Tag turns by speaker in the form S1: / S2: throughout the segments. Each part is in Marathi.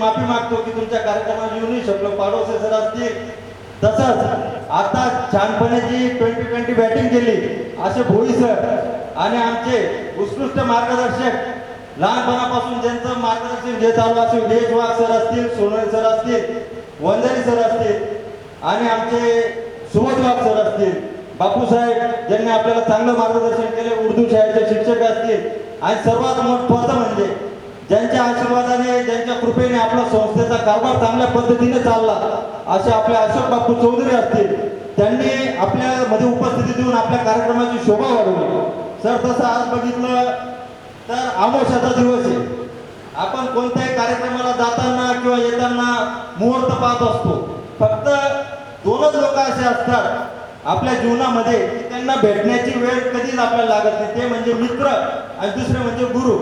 S1: माफी मागतो की तुमच्या कार्यक्रमाला येऊ नाही शकलो, पाडोसे सर असतील. तसंच आता छानपणे जी 20-20 बॅटिंग केली असे भोई सर आणि आमचे उत्कृष्ट मार्गदर्शक लहानपणापासून ज्यांचं मार्गदर्शन घेत आलो असे विजय वाघ सर असतील, सोनवणे सर असतील, वंजारी सर असतील आणि आमचे सुमोद वाघ सर असतील, बापू साहेब ज्यांनी आपल्याला चांगलं मार्गदर्शन केले, उर्दू शाळेचे शिक्षक असतील आणि सर्वात महत्त्वाचं म्हणजे ज्यांच्या आशीर्वादाने ज्यांच्या कृपेने आपल्या संस्थेचा कारभार चांगल्या पद्धतीने चालला असे आपले अशोक बापू चौधरी असतील, त्यांनी आपल्या मध्ये उपस्थिती देऊन आपल्या कार्यक्रमाची शोभा वाढवली. सर तसं आज बघितलं तर अमावस्याचा दिवस आहे. आपण कोणत्याही कार्यक्रमाला जाताना किंवा येताना मुहूर्त पाहत असतो. फक्त दोनच लोक असे असतात आपल्या जीवनामध्ये की त्यांना भेटण्याची वेळ कधीच आपल्याला लागत नाही. ते म्हणजे मित्र आणि दुसरे म्हणजे गुरु.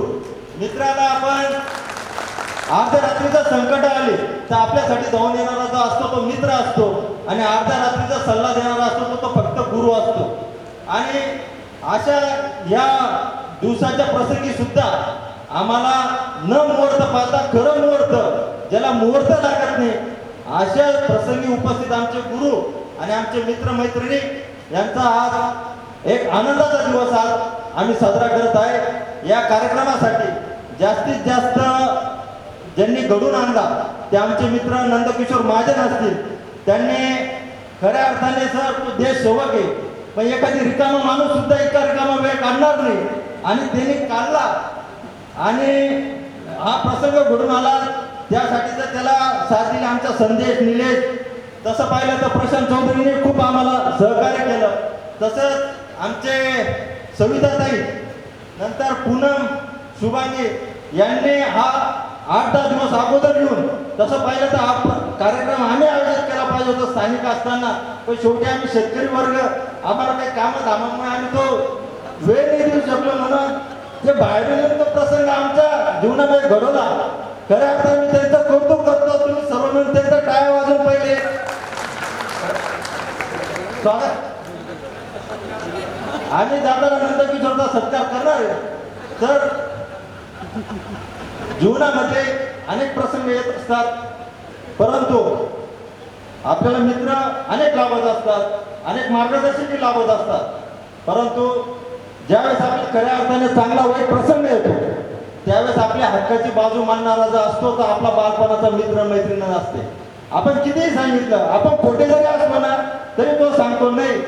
S1: मित्राला आपण अर्ध्या रात्रीचं संकट आले तर आपल्यासाठी धावून येणारा जो असतो तो मित्र असतो आणि अर्ध्या रात्रीचा सल्ला देणारा असतो तो फक्त गुरु असतो. आणि अशा या दिवसाच्या प्रसंगी सुद्धा आम्हाला न मुहूर्त पाहता खरं मुहूर्त ज्याला मुहूर्त लागत नाही अशा प्रसंगी उपस्थित आमचे गुरु आणि आमचे मित्र मैत्रिणी यांचा आज एक आनंदाचा दिवस आज आम्ही साजरा करत आहे. या कार्यक्रमासाठी जास्तीत जास्त ज्यांनी घडून आणला ते आमचे मित्र नंदकिशोर महाजन असतील. त्यांनी खऱ्या अर्थाने सर तो देश सेवक आहे, पण एखादी रिकामा माणूस सुद्धा एका रिकामा वेळ काढणार नाही आणि त्यांनी काढला आणि हा प्रसंग घडून आला. त्यासाठी तर त्याला साथ दिली आमचा संदेश निलेश. तसं पाहिलं तर प्रशांत चौधरीने खूप आम्हाला सहकार्य केलं. तसंच आमचे सविताताई नंतर पूनम शुभांगी यांनी हा 8-10 दिवस अगोदर येऊन तसं पाहिलं तर हा कार्यक्रम आम्ही आयोजित केला पाहिजे होता स्थानिक असताना, पण शेवटी आम्ही शेतकरी वर्ग आम्हाला काही कामं धामामुळे आम्ही तो वेळ नाही देऊ शकलो. म्हणून जे बाहेरून तो प्रसंग आमच्या जीवनामध्ये घडवला. खऱ्या अर्थाने मी त्यांचं कौतुक करतो. तुम्ही सर्व मिळून त्यांचं टाळ्या वाजून पहिले स्वागत. आम्ही जाताना नंदकिशोरचा सत्कार करणार आहे. तर जीवनामध्ये अनेक प्रसंग येत असतात, परंतु आपल्याला मित्र अनेक लाभत असतात, अनेक मार्गदर्शकही लाभत असतात. परंतु ज्यावेळेस आपल्या खऱ्या अर्थाने चांगला वाईट प्रसंग येतो त्यावेळेस आपल्या हक्काची बाजू मांडणारा जो असतो तो आपला बालपणाचा मित्र मैत्रीण असते. आपण कितीही सांगितलं, आपण खोटे जरी असलो ना तरी तो सांगतो नाही